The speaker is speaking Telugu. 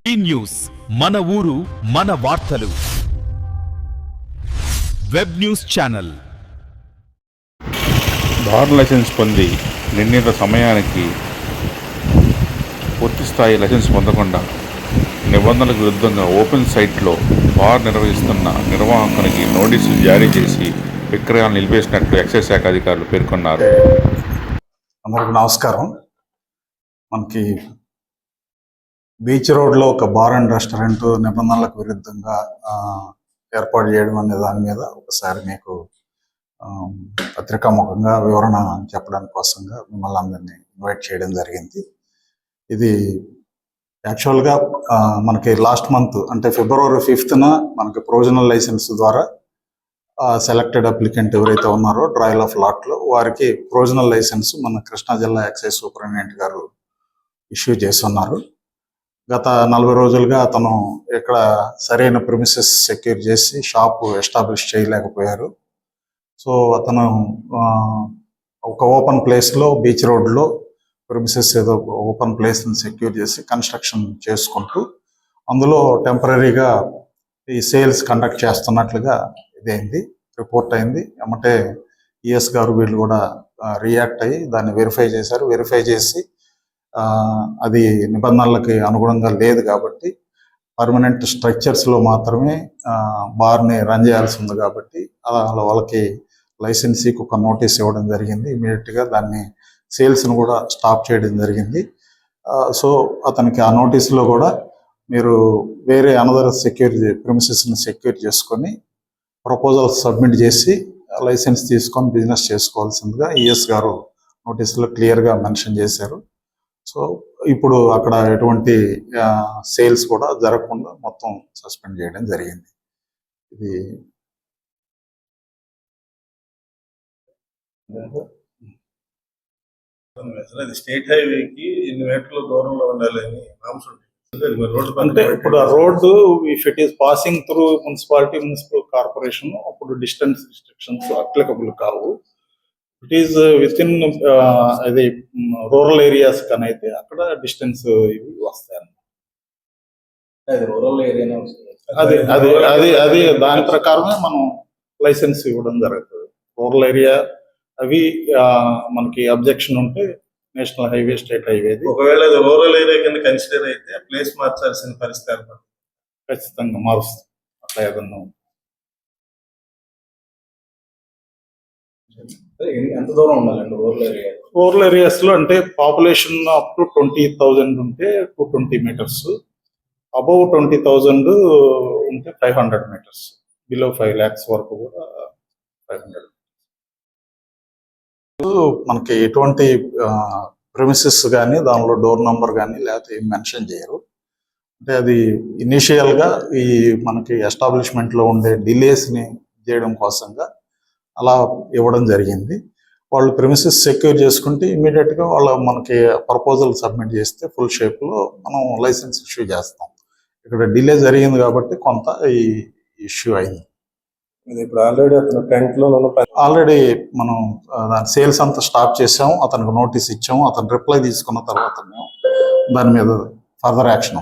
ఈ న్యూస్ మన ఊరు మన వార్తలు web news channel. Bar license పొంది నిర్ణీత సమయానికి పూర్తిస్థాయి లైసెన్స్ పొందకుండా నిబంధనలకు విరుద్ధంగా ఓపెన్ సైట్లో బార్ నిర్వహిస్తున్న నిర్వాహకునికి నోటీసులు జారీ చేసి విక్రయాలు నిలిపేసినట్లు ఎక్సైజ్ శాఖ అధికారులు పేర్కొన్నారు. అందరికీ నమస్కారం. మనకి బీచ్ రోడ్లో ఒక బార్ అండ్ రెస్టారెంట్ నిబంధనలకు విరుద్ధంగా ఏర్పాటు చేయడం అనే దాని మీద ఒకసారి మీకు పత్రికాముఖంగా వివరణ చెప్పడానికి కోసంగా మిమ్మల్ని అందరినీ ఇన్వైట్ చేయడం జరిగింది. ఇది యాక్చువల్గా మనకి లాస్ట్ మంత్ అంటే February 5th మనకి ప్రొవిజనల్ లైసెన్స్ ద్వారా సెలెక్టెడ్ అప్లికెంట్ ఎవరైతే ఉన్నారో ట్రయల్ ఆఫ్ లాట్లో వారికి ప్రొవిజనల్ లైసెన్స్ మన కృష్ణా జిల్లా ఎక్సైజ్ సూపరింటెండెంట్ గారు ఇష్యూ చేస్తున్నారు. గత 40 రోజులుగా అతను ఇక్కడ సరైన ప్రిమిసెస్ సెక్యూర్ చేసి షాపు ఎస్టాబ్లిష్ చేయలేకపోయారు. సో అతను ఒక ఓపెన్ ప్లేస్లో బీచ్ రోడ్లో ప్రిమిసెస్ ఏదో ఓపెన్ ప్లేస్ని సెక్యూర్ చేసి కన్స్ట్రక్షన్ చేసుకుంటూ అందులో టెంపరీగా ఈ సేల్స్ కండక్ట్ చేస్తున్నట్లుగా ఇదైంది, రిపోర్ట్ అయింది. ఏమంటే ఈఎస్ గారు వీళ్ళు కూడా రియాక్ట్ అయ్యి దాన్ని వెరిఫై చేశారు. వెరిఫై చేసి అది నిబంధనలకి అనుగుణంగా లేదు కాబట్టి పర్మనెంట్ స్ట్రక్చర్స్లో మాత్రమే బార్ని రన్ చేయాల్సి ఉంది కాబట్టి వాళ్ళకి లైసెన్సీకి ఒక నోటీస్ ఇవ్వడం జరిగింది. ఇమీడియట్గా దాన్ని సేల్స్ను కూడా స్టాప్ చేయడం జరిగింది. సో అతనికి ఆ నోటీసులో కూడా మీరు వేరే అనదర్ ప్రిమిసెస్ని సెక్యూర్ చేసుకొని ప్రపోజల్ సబ్మిట్ చేసి లైసెన్స్ తీసుకొని బిజినెస్ చేసుకోవాల్సిందిగా ఈఎస్ గారు నోటీసులో క్లియర్గా మెన్షన్ చేశారు. సో ఇప్పుడు అక్కడ ఎటువంటి సేల్స్ కూడా జరగకుండా మొత్తం సస్పెండ్ చేయడం జరిగింది. ఇది స్టేట్ హైవేకి 8 మీటర్ల దూరంలో ఉండాలని నామ్స్ ఉంటాయి. అంటే ఇప్పుడు ఆ road if it is passing through municipal corporation అప్పుడు డిస్టెన్స్ రిస్ట్రిక్షన్స్ అప్లికబుల్ కావు. ఇట్ ఈస్ విత్ ఇన్ అది రూరల్ ఏరియాస్ కానీ అయితే అక్కడ డిస్టెన్స్ ఇవి వస్తాయి అన్నమాట. రూరల్ ఏరియా అది దాని ప్రకారమే మనం లైసెన్స్ ఇవ్వడం జరుగుతుంది. రూరల్ ఏరియా అవి మనకి అబ్జెక్షన్ ఉంటే నేషనల్ హైవే, స్టేట్ హైవే ఒకవేళ రూరల్ ఏరియా కింద కన్సిడర్ అయితే ప్లేస్ మార్చాల్సిన పరిస్థితి ఖచ్చితంగా మారుస్తుంది. అట్లా ఏదన్నా ఎంత దూరం ఉండాలండి రూరల్ ఏరియాస్ లో? అంటే పాపులేషన్ అప్ టు 20,000 ఉంటే 220 meters, అబౌవ్ 20,000 ఉంటే 500 meters, బిలో 5 lakhs వరకు కూడా 500. మనకి ఎటువంటి ప్రిమిసెస్ కానీ దానిలో డోర్ నంబర్ కానీ లేకపోతే ఏం మెన్షన్ చేయరు. అంటే అది ఇనిషియల్గా ఈ మనకి ఎస్టాబ్లిష్మెంట్లో ఉండే డిలేస్ని చేయడం కోసంగా అలా ఇవ్వడం జరిగింది. వాళ్ళు ప్రిమిసెస్ సెక్యూర్ చేసుకుంటే ఇమీడియట్గా వాళ్ళు మనకి ప్రపోజల్ సబ్మిట్ చేస్తే ఫుల్ షేప్లో మనం లైసెన్స్ ఇష్యూ చేస్తాం. ఇక్కడ డిలే జరిగింది కాబట్టి కొంత ఈ ఇష్యూ అయింది. ఇప్పుడు ఆల్రెడీ అతను టెంట్లో ఆల్రెడీ మనం దాని సేల్స్ అంతా స్టాప్ చేసాము, అతనికి నోటీస్ ఇచ్చాము. అతను రిప్లై తీసుకున్న తర్వాత దాని మీద ఫర్దర్ యాక్షన్